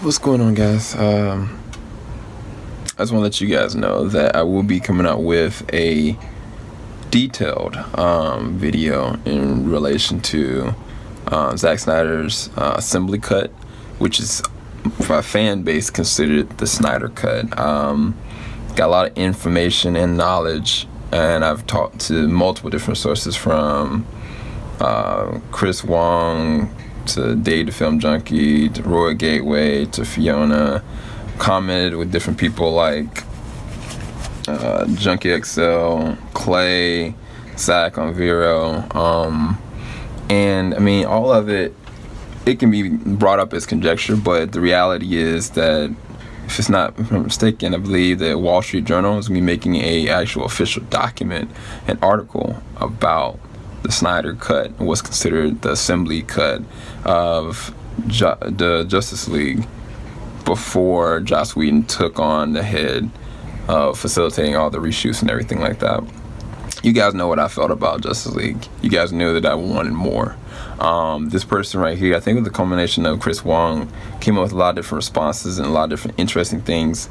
What's going on, guys? I just want to let you guys know that I will be coming out with a detailed video in relation to Zack Snyder's assembly cut, which is by fan base considered the Snyder cut. Got a lot of information and knowledge, and I've talked to multiple different sources from Chris Wong to Dave the Film Junkie to Roy Gateway to Fiona. Commented with different people like Junkie XL, Clay, Zach on Vero, and I mean, all of it can be brought up as conjecture, but the reality is that, if it's not, if I'm mistaken, I believe that Wall Street Journal is going to be making a actual official document, an article about the Snyder cut, what's considered the assembly cut of the Justice League before Joss Whedon took on the head of facilitating all the reshoots and everything like that. You guys know what I felt about Justice League. You guys knew that I wanted more. This person right here, I think with the culmination of Chris Wong, came up with a lot of different responses and a lot of different interesting things,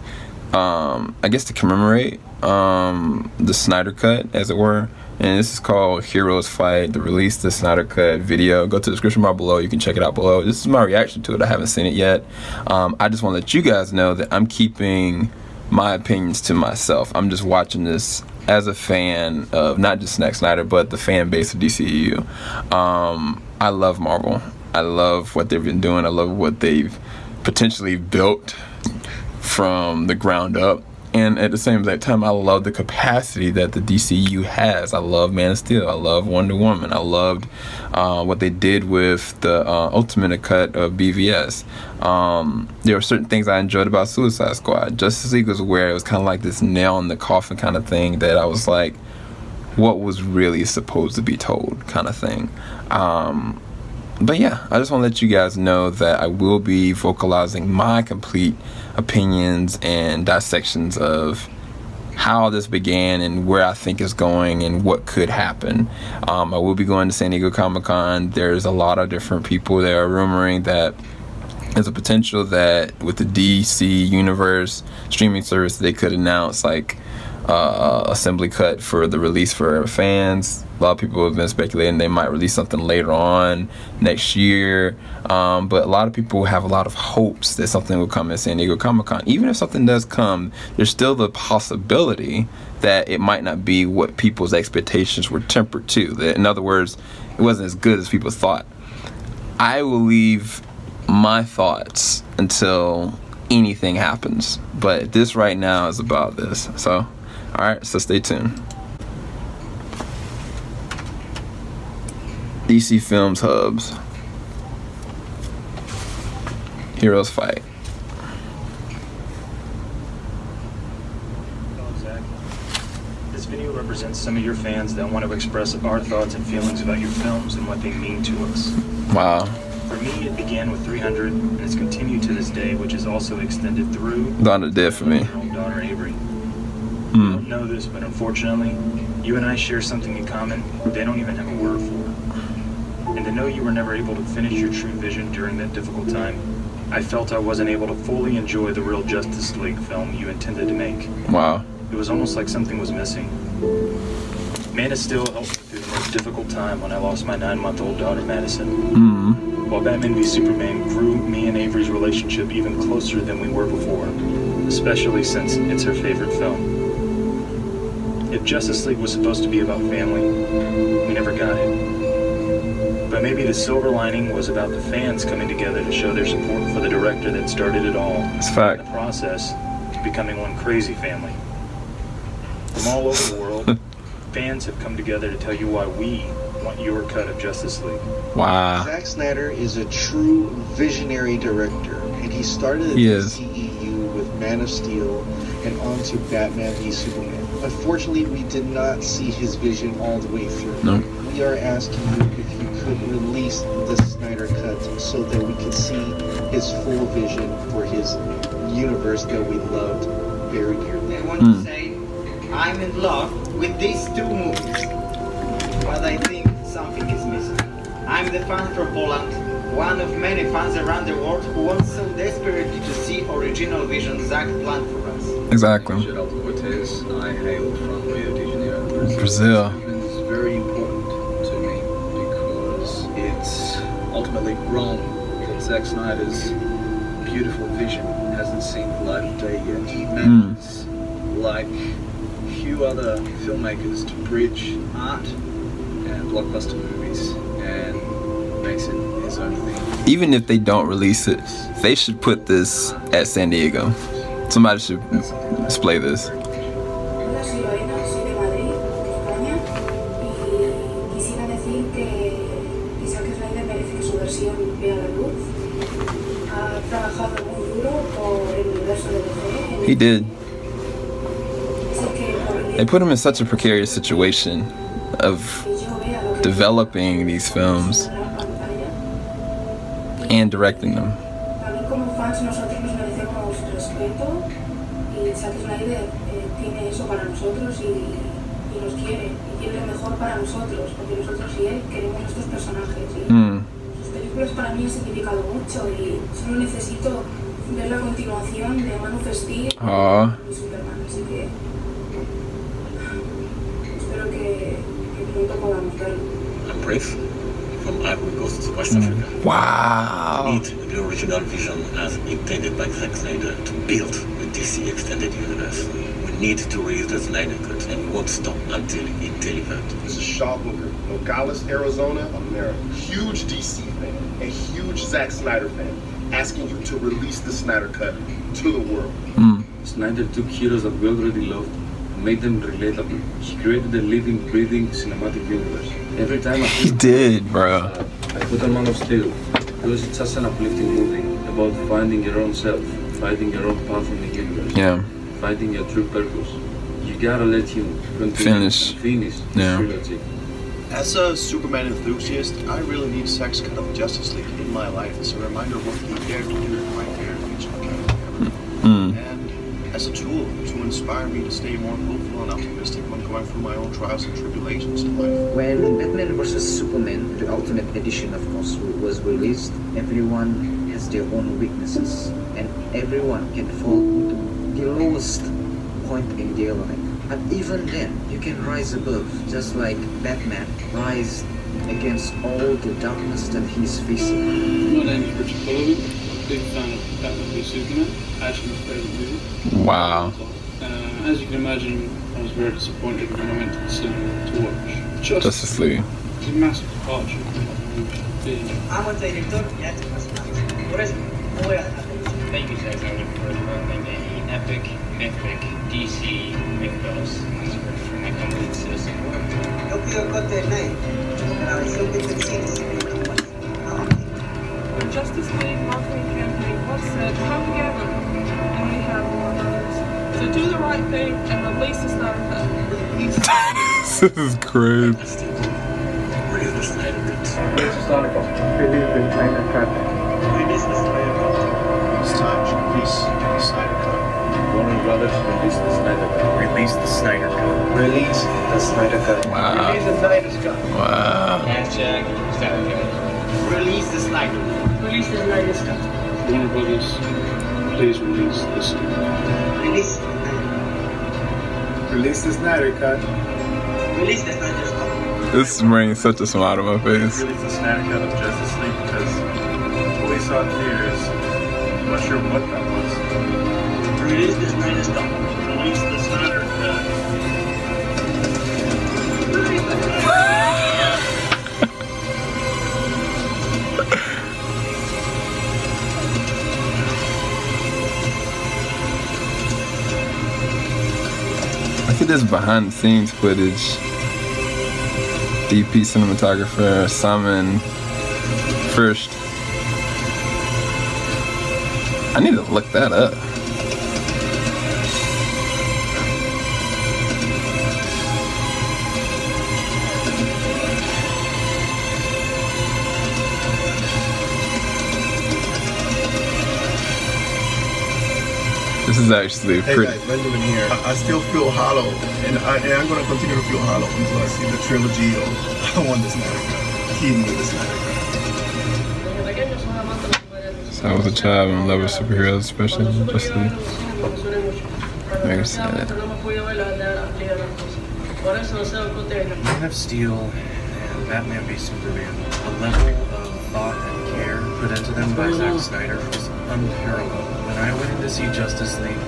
I guess, to commemorate the Snyder cut, as it were. And this is called Heroes Fight, the release the Snyder cut video. Go to the description bar below, you can check it out below. This is my reaction to it. I haven't seen it yet. I just want to let you guys know that I'm keeping my opinions to myself. I'm just watching this as a fan of not just Zack Snyder, but the fan base of DCEU. I love Marvel. I love what they've been doing. I love what they've potentially built from the ground up. And at the same time, I love the capacity that the DCU has. I love Man of Steel. I love Wonder Woman. I loved what they did with the Ultimate cut of BVS. There were certain things I enjoyed about Suicide Squad. Justice League was where it was kind of like this nail in the coffin kind of thing that I was like, what was really supposed to be told kind of thing. But yeah, I just want to let you guys know that I will be vocalizing my complete opinions and dissections of how this began and where I think it's going and what could happen. I will be going to San Diego Comic-Con. There's a lot of different people that are rumoring that there's a potential that with the DC Universe streaming service, they could announce like assembly cut for the release for fans. A lot of people have been speculating they might release something later on next year, but a lot of people have a lot of hopes that something will come at San Diego Comic-Con. Even if something does come, there's still the possibility that it might not be what people's expectations were tempered to. That, in other words, it wasn't as good as people thought. I will leave my thoughts until anything happens, but this right now is about this. So alright, so stay tuned. DC Films Hubs. Heroes Fight. Hello, Zach. This video represents some of your fans that want to express our thoughts and feelings about your films and what they mean to us. Wow. For me, it began with 300, and it's continued to this day, which is also extended through Dawn of Dead for me. Your own daughter, Avery. You don't know this, but unfortunately, you and I share something in common they don't even have a word for. And to know you were never able to finish your true vision during that difficult time, I felt I wasn't able to fully enjoy the real Justice League film you intended to make. Wow. It was almost like something was missing. Man of Steel helped me through the most difficult time when I lost my 9-month-old daughter, Madison. While Batman v Superman grew me and Avery's relationship even closer than we were before, especially since it's her favorite film. If Justice League was supposed to be about family, we never got it. But maybe the silver lining was about the fans coming together to show their support for the director that started it all. It's a fact. In the process, becoming one crazy family. From all over the world, fans have come together to tell you why we want your cut of Justice League. Wow. Zack Snyder is a true visionary director, and he started the DCEU with Man of Steel and on to Batman v Superman. Unfortunately, we did not see his vision all the way through. No. We are asking you if you could release the Snyder cut so that we could see his full vision for his universe that we loved very dearly. I want to say I'm in love with these two movies, but I think something is missing. I'm the fan from Poland, one of many fans around the world who wants so desperately to see original vision Zack planned for us. Exactly. Cortez, I hail from Rio de Janeiro, Brazil. This is very important to me because it's ultimately grown that Zack Snyder's beautiful vision hasn't seen the light of day yet. He manages, like few other filmmakers, to bridge art and blockbuster movies and makes it his own thing. Even if they don't release it, they should put this at San Diego. Somebody should display this. He did. They put him in such a precarious situation of developing these films and directing them. Para mí ha significado mucho y solo necesito ver la continuación de Man of Steel y Superman, así que espero que pronto podamos verlo. I'm brave from Ivory Coast, West Africa. Wow. We need the original vision as intended by Zack Snyder to build the DC Extended Universe. We need to release the Snyder Cut and we won't stop until it delivered. This is Shaw Booker, Nogales, Arizona, America. Huge DC fan, a huge Zack Snyder fan, asking you to release the Snyder Cut to the world. Snyder took heroes that we already loved and made them relatable. He created a living, breathing cinematic universe. Every time he did, bro. I put on Man of Steel because it's such an uplifting movie about finding your own self, finding your own path in the universe, finding your true purpose. You gotta let him finish this trilogy. As a Superman enthusiast, I really need Zack's cut of Justice League in my life as a reminder of what he dared to do in my favorite fictional character ever. And as a tool to inspire me to stay more hopeful and optimistic when going through my own trials and tribulations in life. When Batman vs Superman, the Ultimate Edition of course, was released, everyone has their own weaknesses and everyone can fall to the lowest point in their life. But even then, you can rise above, just like Batman rise against all the darkness that he's facing. My name is Richard Sullivan, big fan of Batman v Superman, actually my favourite movie. Wow. As you can imagine, I was very disappointed when I went to the cinema to watch Justice League. It's a massive departure from what the movie should be. Thank you, Zack Snyder, for developing an epic, mythic DC mythos for my complete citizen world. The Justice League marketing campaign once said, come together and we have more others. So do the right thing and release the Snyder Cut. This is crazy. Release the Snyder Cut. Release the Snyder Cut. Release the Snyder Cut. Release the Snyder Cut. It's time to release the Snyder Cut. Warner Brothers, release the Snyder Cut. Release the Snyder Cut. Release the Snyder Cut. Wow. Release the Snyder Cut. Wow. Hashtag Snyder Cut. Release the Snyder Cut. Release the Snyder Cut. Warner Brothers, please release the Snyder Cut. Release the Snyder Cut. Release the Snyder Cut. This brings such a smile to my face. Release the Snyder Cut of Justice League because what we saw in theaters, I'm not sure what that was. Release the Snyder Cut. Release the Snyder Cut. Look at this behind the scenes footage. DP cinematographer Simon First. I need to look that up. This is actually pretty. Hey guys, Benjamin here. I still feel hollow, and I'm going to continue to feel hollow until I see the trilogy of One the Snyder Cut. Keep me the Snyder Cut. So I was a child in love with superheroes, especially Justice League. Very sad. Man of Steel and Batman v Superman, the level of thought and care put into them by Zack Snyder is unparalleled. When I went in to see Justice League,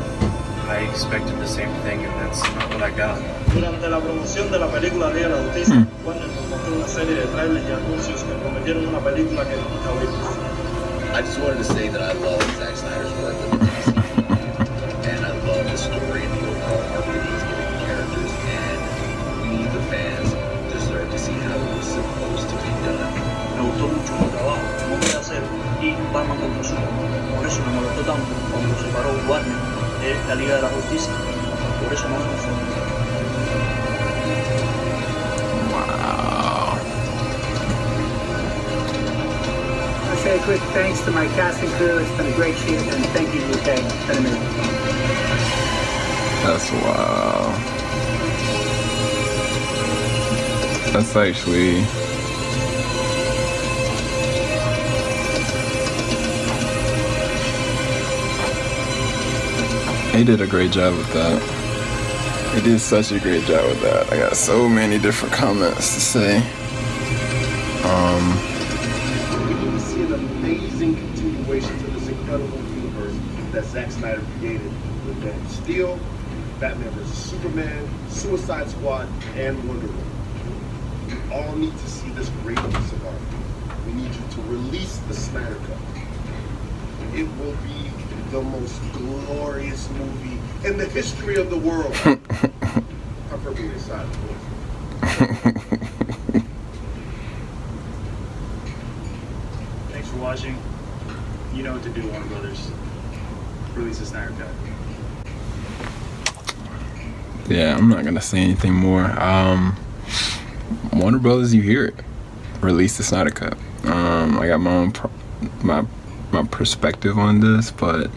I expected the same thing, and that's not what I got. Durante la promoción de la película Liga de la Justicia, Warner nos mostró una serie de trailers y anuncios que prometieron una película que nunca vimos. I just wanted to say that I love Zack Snyder's work with the DC, and I love the story and the overall arc that he's giving characters, and we, the fans, deserve to see how it was supposed to be done. Me gustó mucho el trabajo, como voy a hacer, y Batman contra Superman. Por eso me molestó tanto cuando se paró Warner de la Liga de la Justicia. Por eso no me gustó. I say a quick thanks to my casting crew. It's been a great shoot, and thank you, UK. It's been amazing. That's wow. That's actually. They did a great job with that. They did such a great job with that. I got so many different comments to say. We need to see an amazing continuation to this incredible universe that Zack Snyder created with Man of Steel, Batman vs Superman, Suicide Squad, and Wonder Woman. We all need to see this great piece of art. We need you to release the Snyder Cut. It will be the most glorious movie in the history of the world. Preferably inside, of course. Thanks for watching. You know what to do, Warner Brothers. Release the Snyder Cut. Yeah, I'm not gonna say anything more. Warner Brothers, you hear it. Release the Snyder Cut. I got my own my perspective on this, but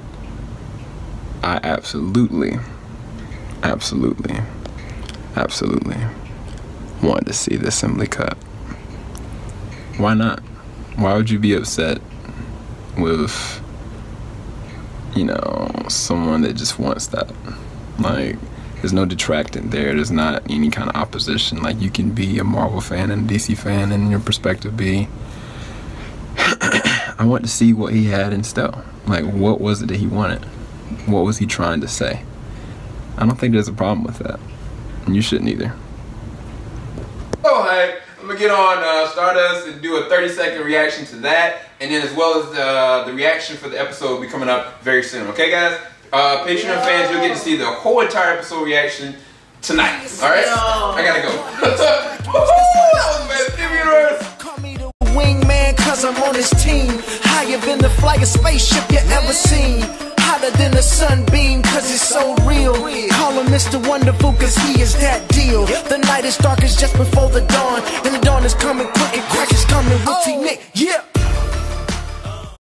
I absolutely wanted to see the assembly cut. Why not? Why would you be upset with, you know, someone that just wants that? Like, there's no detracting there. There's not any kind of opposition. Like, you can be a Marvel fan and a DC fan and your perspective be, I want to see what he had in store. Like, what was it that he wanted? What was he trying to say? I don't think there's a problem with that. And you shouldn't either. Oh, hey, I'm gonna get on Stardust and do a 30-second reaction to that. And then as well as the reaction for the episode will be coming up very soon. Okay, guys? Patreon fans, you'll get to see the whole entire episode reaction tonight. Alright? I gotta go. That was amazing. Universe. Wingman, cause I'm on his team. Higher than the flyest spaceship you ever seen. Hotter than a sunbeam, cause it's so real. Call him Mr. Wonderful, cause he is that deal. The night is darkest just before the dawn, and the dawn is coming quick and crack is coming with